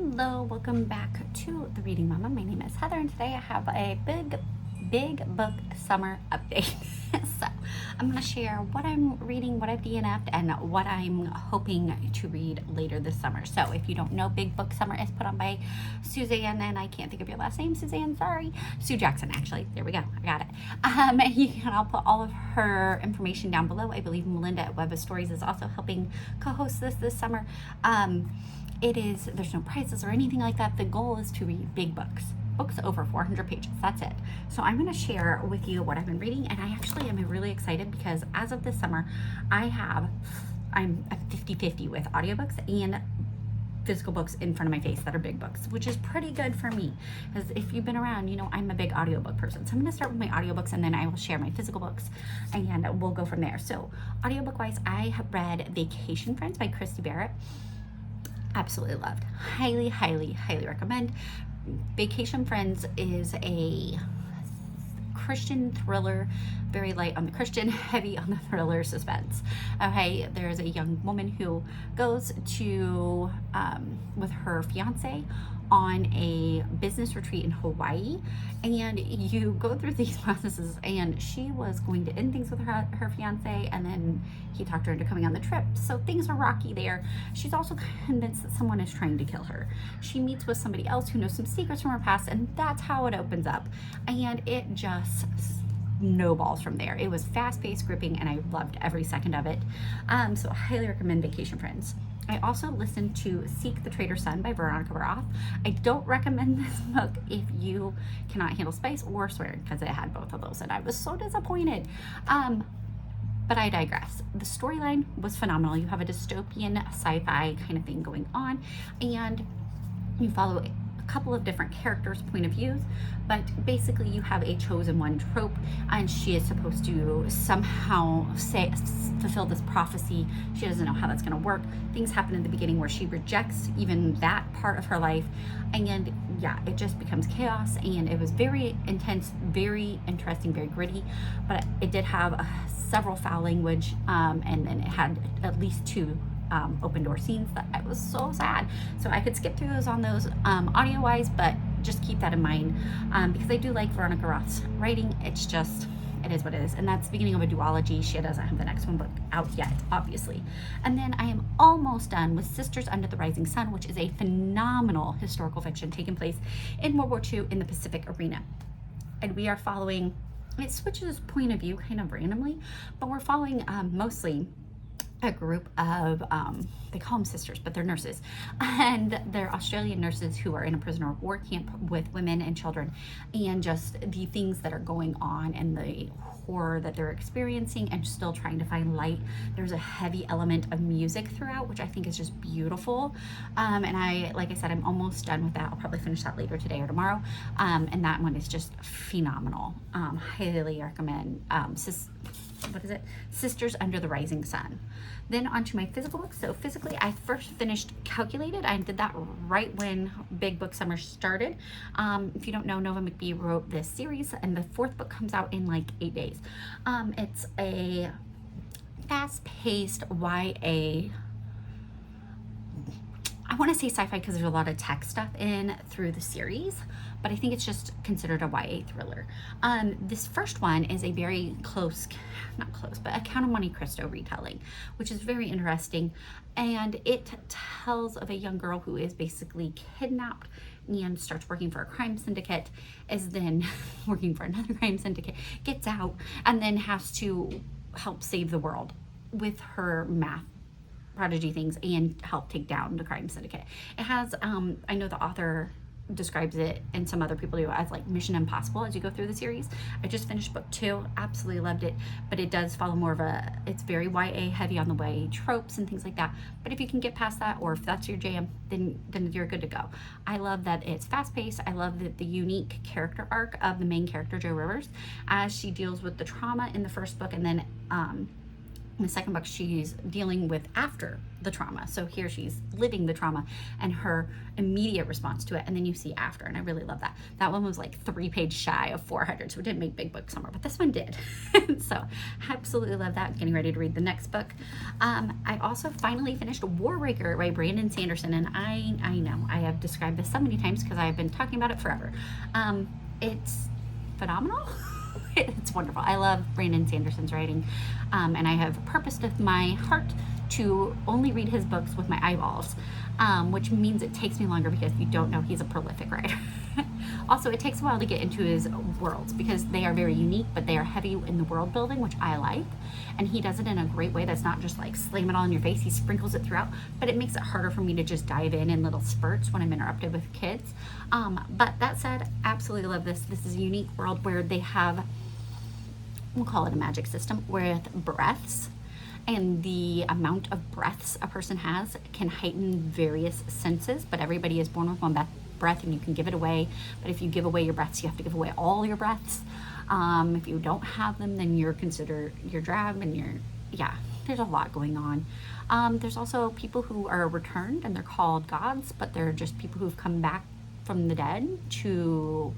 Hello, welcome back to The Reading Mama. My name is Heather, and today I have a big book summer update. So I'm going to share what I'm reading, what I've DNF'd, and what I'm hoping to read later this summer. So if you don't know, Big Book Summer is put on by Suzanne, and I can't think of your last name, Suzanne, sorry. Sue Jackson, actually. There we go. I got it. I'll put all of her information down below. I believe Melinda at Web of Stories is also helping co-host this summer. There's no prizes or anything like that. The goal is to read big books over 400 pages. That's it. So I'm going to share with you what I've been reading, and I actually am really excited because as of this summer, I'm a 50-50 with audiobooks and physical books in front of my face that are big books, which is pretty good for me, because if you've been around, you know I'm a big audiobook person. So I'm going to start with my audiobooks, and then I will share my physical books, and we'll go from there. So audiobook wise, I have read Vacation Friends by Christy Barrett. Absolutely loved. Highly recommend. Vacation Friends is a Christian thriller, very light on the Christian, heavy on the thriller suspense. Okay, there's a young woman who goes to with her fiance on a business retreat in Hawaii, and you go through these processes, and she was going to end things with her fiance, and then he talked her into coming on the trip, so things are rocky there. She's also convinced that someone is trying to kill her. She meets with somebody else who knows some secrets from her past, and that's how it opens up, and it just snowballs from there. It was fast-paced, gripping, and I loved every second of it. So I highly recommend Vacation Friends. I also listened to Seek the Traitor's Son by Veronica Roth. I don't recommend this book if you cannot handle spice or swearing, because it had both of those, and I was so disappointed. But I digress. The storyline was phenomenal. You have a dystopian sci-fi kind of thing going on, and you follow a couple of different characters' point of views, but basically you have a chosen one trope, and she is supposed to somehow fulfill this prophecy. She doesn't know how that's going to work. Things happen in the beginning where she rejects even that part of her life, and yeah, it just becomes chaos, and it was very intense, very interesting, very gritty, but it did have several foul language, and then it had at least two open door scenes that I was so sad. So I could skip through those on those audio wise, but just keep that in mind, because I do like Veronica Roth's writing. It's just, it is what it is. And that's the beginning of a duology. She doesn't have the next one book out yet, obviously. And then I am almost done with Sisters Under the Rising Sun, which is a phenomenal historical fiction taking place in World War II in the Pacific arena. And we are following, it switches point of view kind of randomly, but we're following mostly a group of, they call them sisters, but they're nurses, and they're Australian nurses who are in a prisoner of war camp with women and children, and just the things that are going on and the horror that they're experiencing, and still trying to find light. There's a heavy element of music throughout, which I think is just beautiful, and like I said, I'm almost done with that. I'll probably finish that later today or tomorrow, and that one is just phenomenal. Highly recommend. Sisters Under the Rising Sun. Then onto my physical books. So physically, I first finished Calculated. I did that right when Big Book Summer started. If you don't know, Nova McBee wrote this series, and the fourth book comes out in like 8 days. It's a fast-paced YA, I want to say sci-fi because there's a lot of tech stuff in through the series, but I think it's just considered a YA thriller. This first one is a very not close, but a Count of Monte Cristo retelling, which is very interesting. And it tells of a young girl who is basically kidnapped and starts working for a crime syndicate, is then working for another crime syndicate, gets out, and then has to help save the world with her math prodigy things and help take down the crime syndicate. It has, I know the author describes it, and some other people do, as like Mission Impossible as you go through the series. I just finished book 2, absolutely loved it, but it does follow more of it's very YA heavy on the way tropes and things like that. But if you can get past that, or if that's your jam, then you're good to go. I love that it's fast paced. I love the unique character arc of the main character, Jo Rivers, as she deals with the trauma in the first book, and then in the second book, she's dealing with after the trauma. So here she's living the trauma and her immediate response to it, and then you see after, and I really love that. That one was like 3 pages shy of 400, so it didn't make big book summer, but this one did. So absolutely love that. Getting ready to read the next book. I also finally finished Warbreaker by Brandon Sanderson, and I know I have described this so many times because I've been talking about it forever. It's phenomenal. It's wonderful. I love Brandon Sanderson's writing, and I have purposed with my heart to only read his books with my eyeballs, which means it takes me longer because you don't know he's a prolific writer. Also, it takes a while to get into his worlds because they are very unique, but they are heavy in the world building, which I like. And he does it in a great way that's not just like slam it all in your face. He sprinkles it throughout, but it makes it harder for me to just dive in little spurts when I'm interrupted with kids. But that said, absolutely love this. This is a unique world where they have, we'll call it a magic system with breaths. And the amount of breaths a person has can heighten various senses, but everybody is born with one breath and you can give it away. But if you give away your breaths, you have to give away all your breaths. If you don't have them, then you're considered, you're dragged, and there's a lot going on. There's also people who are returned and they're called gods, but they're just people who've come back from the dead to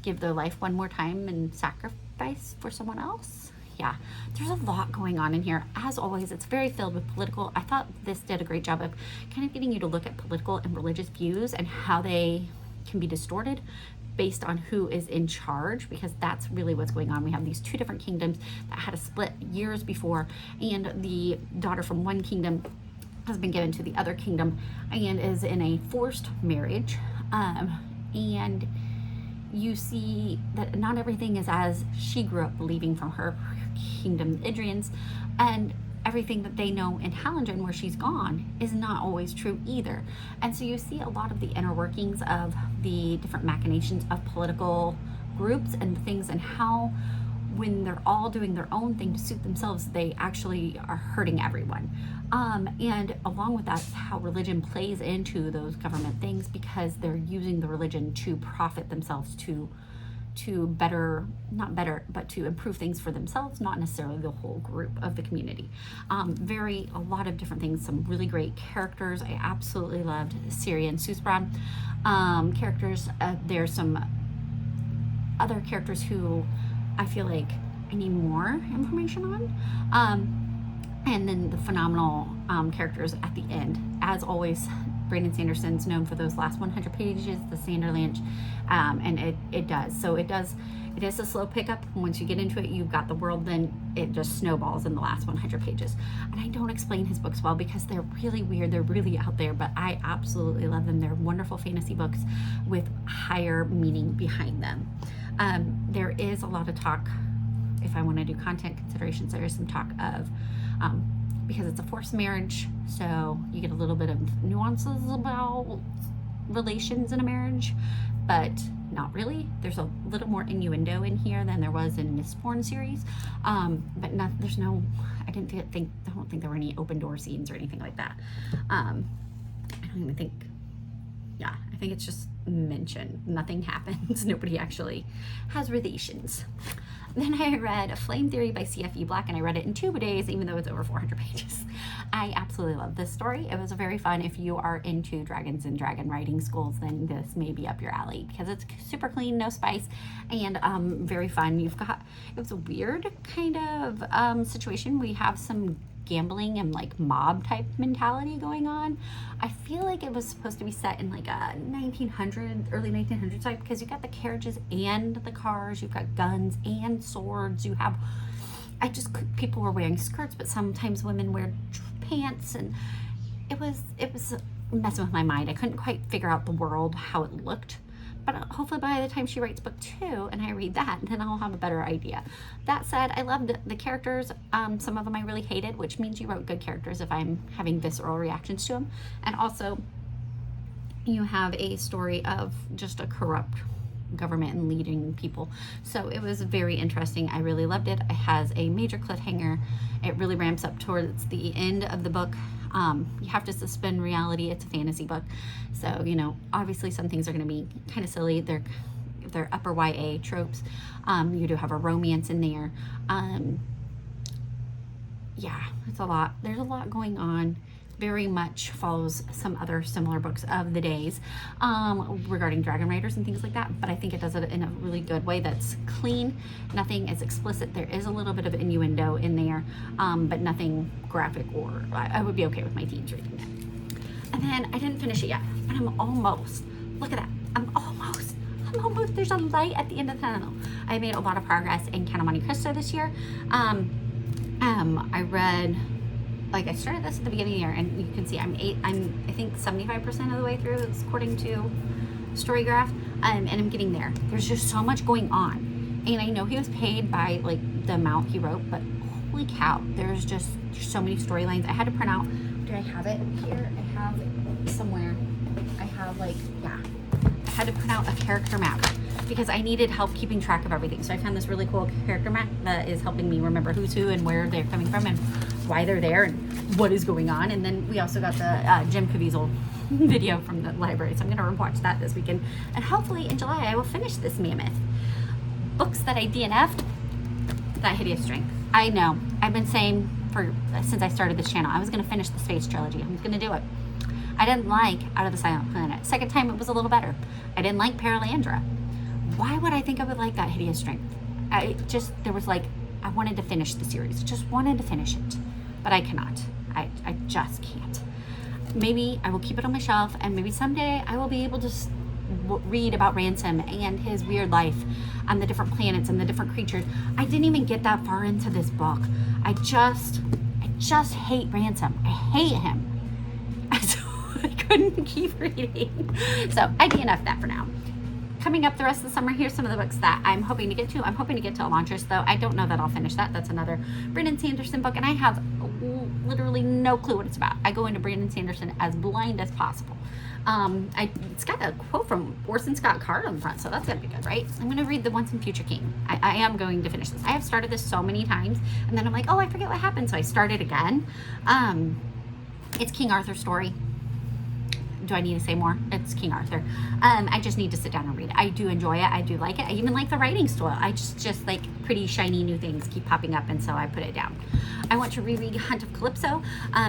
give their life one more time and sacrifice for someone else. Yeah, there's a lot going on in here. As always, it's very filled with political. I thought this did a great job of kind of getting you to look at political and religious views and how they can be distorted based on who is in charge, because that's really what's going on. We have these 2 different kingdoms that had a split years before, and the daughter from one kingdom has been given to the other kingdom and is in a forced marriage. And you see that not everything is as she grew up believing from her kingdom, Idrian's, and everything that they know in Hallingdon, where she's gone, is not always true either. And so you see a lot of the inner workings of the different machinations of political groups and things, and how when they're all doing their own thing to suit themselves, they actually are hurting everyone. And along with that, how religion plays into those government things, because they're using the religion to profit themselves, to to improve things for themselves, not necessarily the whole group of the community. A lot of different things, some really great characters. I absolutely loved Syria and Susbran characters. There's some other characters who I feel like I need more information on. And then the phenomenal characters at the end. As always, Brandon Sanderson's known for those last 100 pages, the Sanderlanche, and it is a slow pickup. Once you get into it, you've got the world, then it just snowballs in the last 100 pages. And I don't explain his books well because they're really weird, they're really out there, but I absolutely love them. They're wonderful fantasy books with higher meaning behind them. There is a lot of talk, if I want to do content considerations, there is some talk of, because it's a forced marriage, so you get a little bit of nuances about relations in a marriage, but not really. There's a little more innuendo in here than there was in Mistborn series, but there's no, I don't think there were any open door scenes or anything like that. I don't even think, I think it's just mentioned. Nothing happens. Nobody actually has relations. Then I read A Flame Theory by C.F.E. Black, and I read it in 2 days, even though it's over 400 pages. I absolutely love this story. It was very fun. If you are into dragons and dragon writing schools, then this may be up your alley because it's super clean, no spice, and very fun. It was a weird kind of situation. We have some gambling and like mob type mentality going on. I feel like it was supposed to be set in like a early 1900s type, because you got the carriages and the cars, you've got guns and swords, you have, people were wearing skirts, but sometimes women wear pants, and it was messing with my mind. I couldn't quite figure out the world, how it looked. But hopefully by the time she writes book 2 and I read that, then I'll have a better idea. That said, I loved the characters. Some of them I really hated, which means you wrote good characters if I'm having visceral reactions to them. And also, you have a story of just a corrupt government and leading people. So it was very interesting. I really loved it. It has a major cliffhanger. It really ramps up towards the end of the book. You have to suspend reality. It's a fantasy book, so obviously some things are going to be kind of silly. They're upper YA tropes. You do have a romance in there. It's a lot. There's a lot going on. very much follows some other similar books of the days regarding dragon riders and things like that, but I think it does it in a really good way that's clean. Nothing is explicit. There is a little bit of innuendo in there, but nothing graphic, or I would be okay with my teens reading it. And then I didn't finish it yet, but I'm almost, look at that, I'm almost, there's a light at the end of the tunnel. I made a lot of progress in Count of Monte Cristo this year. I read, like, I started this at the beginning of the year, and you can see I'm I think 75% of the way through, it's according to Storygraph, and I'm getting there. There's just so much going on, and I know he was paid by like the amount he wrote, but holy cow, there's so many storylines. I had to print out, do I have it here? I have it somewhere. I have like, yeah, I had to print out a character map because I needed help keeping track of everything. So I found this really cool character map that is helping me remember who's who and where they're coming from and why they're there and what is going on. And then we also got the Jim Caviezel video from the library. So I'm gonna watch that this weekend. And hopefully in July I will finish this mammoth. Books that I DNF'd, That Hideous Strength. I know, I've been saying since I started this channel, I was gonna finish the Space Trilogy. I'm gonna do it. I didn't like Out of the Silent Planet. Second time it was a little better. I didn't like Paralandra. Why would I think I would like That Hideous Strength? I wanted to finish the series. Just wanted to finish it. But I cannot. I just can't. Maybe I will keep it on my shelf, and maybe someday I will be able to read about Ransom and his weird life on the different planets and the different creatures. I didn't even get that far into this book. I just hate Ransom. I hate him. So I couldn't keep reading. So I DNF that for now. Coming up the rest of the summer, here's some of the books that I'm hoping to get to. I'm hoping to get to Elantris, though. I don't know that I'll finish that. That's another Brandon Sanderson book, and I have literally no clue what it's about. I go into Brandon Sanderson as blind as possible. It's got a quote from Orson Scott Card on the front, so that's gonna be good, right? I'm gonna read The Once and Future King. I am going to finish this. I have started this so many times, and then I'm like, oh, I forget what happened, so I start it again. It's King Arthur's story. Do I need to say more? It's King Arthur. I just need to sit down and read it. I do enjoy it. I do like it. I even like the writing style. I just like pretty shiny new things keep popping up, and so I put it down. I want to reread Hunt of Calypso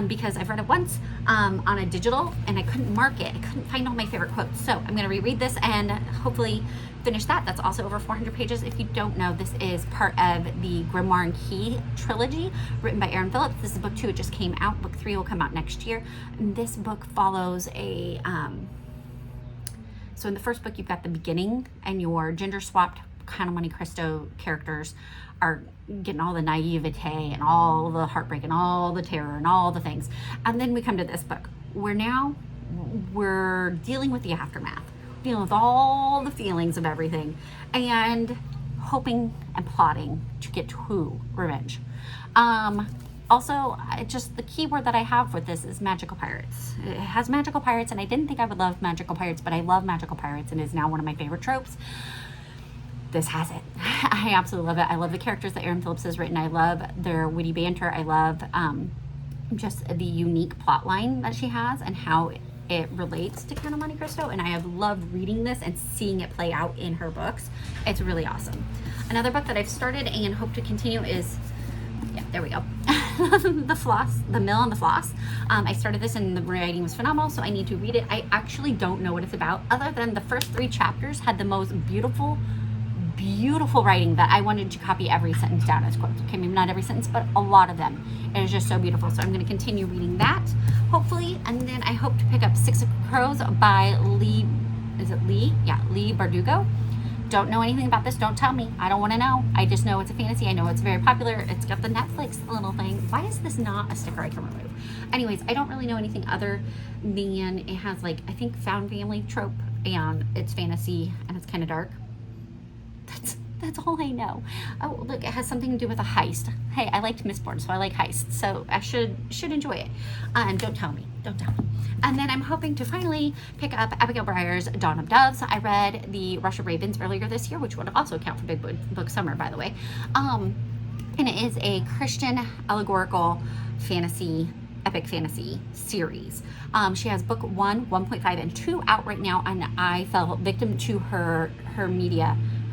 because I've read it once on a digital, and I couldn't mark it. I couldn't find all my favorite quotes. So I'm going to reread this and hopefully finish that. That's also over 400 pages. If you don't know, this is part of the Grimoire and Key trilogy written by Aaron Phillips. This is book 2. It just came out. Book 3 will come out next year. And this book follows a so in the first book you've got the beginning, and your gender swapped Count of Monte Cristo characters are getting all the naivete and all the heartbreak and all the terror and all the things. And then we come to this book where now we're dealing with the aftermath, dealing with all the feelings of everything, and hoping and plotting to get to revenge. Also, just the key word that I have with this is magical pirates. It has magical pirates, and I didn't think I would love magical pirates, but I love magical pirates, and it is now one of my favorite tropes. This has it. I absolutely love it. I love the characters that Aaron Phillips has written. I love their witty banter. I love just the unique plot line that she has and how it relates to Count of Monte Cristo, and I have loved reading this and seeing it play out in her books. It's really awesome. Another book that I've started and hope to continue is, yeah, there we go. The Mill and the Floss. I started this and the writing was phenomenal, so I need to read it. I actually don't know what it's about, other than the first 3 chapters had the most beautiful writing that I wanted to copy every sentence down as quotes. Okay, maybe not every sentence, but a lot of them. It is just so beautiful. So I'm going to continue reading that, hopefully, and then I hope to pick up Six of Crows by Lee. Is it Lee? Yeah, Lee Bardugo. Don't know anything about this. Don't tell me. I don't want to know. I just know it's a fantasy. I know it's very popular. It's got the Netflix little thing. Why is this not a sticker I can remove? Anyways, I don't really know anything other than it has, like, I think found family trope, and it's fantasy and it's kind of dark. That's all I know. Oh, look, it has something to do with a heist. Hey, I liked Mistborn, so I like heists, so I should enjoy it. Don't tell me. Don't tell me. And then I'm hoping to finally pick up Abigail Brier's Dawn of Doves. I read the Rush of Ravens earlier this year, which would also count for Big Book Summer, by the way. And it is a Christian allegorical fantasy, epic fantasy series. She has book 1, 1.5, and 2 out right now, and I fell victim to her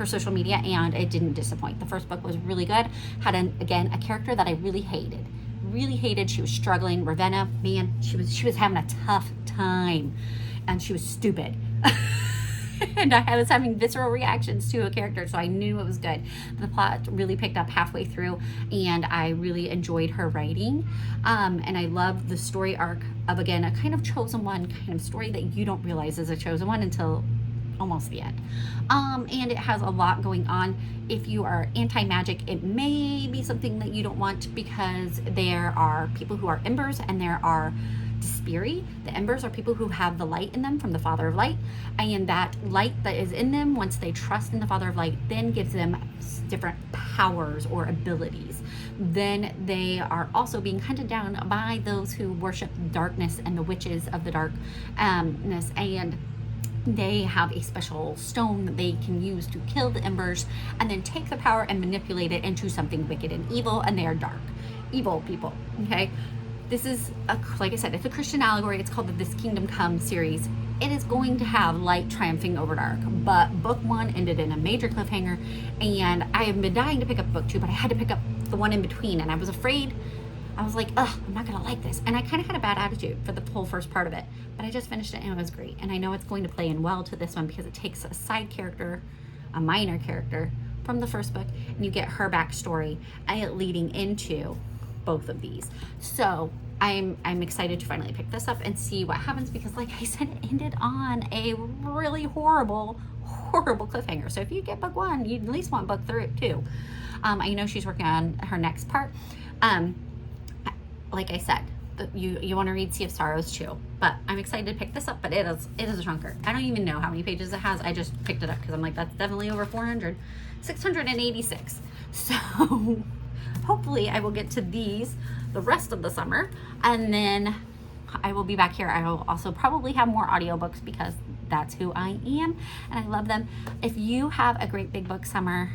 social media, and it didn't disappoint. The first book was really good. Had again a character that I really hated. really hated. She was struggling. Ravenna, man, she was having a tough time, and she was stupid. And I was having visceral reactions to a character, so I knew it was good. The plot really picked up halfway through, and I really enjoyed her writing. And I love the story arc of, again, a kind of chosen one kind of story that you don't realize is a chosen one until almost the end. And it has a lot going on. If you are anti-magic, it may be something that you don't want, because there are people who are embers and there are Dispiri. The embers are people who have the light in them from the Father of Light, and that light that is in them, once they trust in the Father of Light, then gives them different powers or abilities. Then they are also being hunted down by those who worship darkness and the witches of the darkness, and they have a special stone that they can use to kill the embers and then take the power and manipulate it into something wicked and evil, and they are dark, evil people, okay? This is, like I said, it's a Christian allegory. It's called the This Kingdom Come series. It is going to have light triumphing over dark, but book 1 ended in a major cliffhanger, and I have been dying to pick up book 2, but I had to pick up the one in between, and I was afraid. I was like, ugh, I'm not gonna like this. And I kind of had a bad attitude for the whole first part of it, but I just finished it and it was great. And I know it's going to play in well to this one, because it takes a side character, a minor character from the first book, and you get her backstory leading into both of these. So I'm excited to finally pick this up and see what happens, because like I said, it ended on a really horrible cliffhanger. So if you get book 1, you at least want book 2. I know she's working on her next part. Like I said, you want to read Sea of Sorrows too, but I'm excited to pick this up. But it is a chunker. I don't even know how many pages it has. I just picked it up because I'm like, that's definitely over 400. 686. So hopefully I will get to these the rest of the summer, and then I will be back here. I will also probably have more audiobooks, because that's who I am and I love them. If you have a great big book summer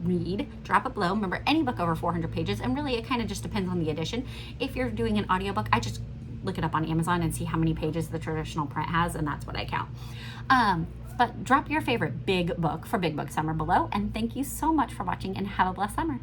read, drop it below. Remember, any book over 400 pages, and really it kind of just depends on the edition. If you're doing an audiobook, I just look it up on Amazon and see how many pages the traditional print has, and that's what I count. But drop your favorite big book for Big Book Summer below, and thank you so much for watching, and have a blessed summer.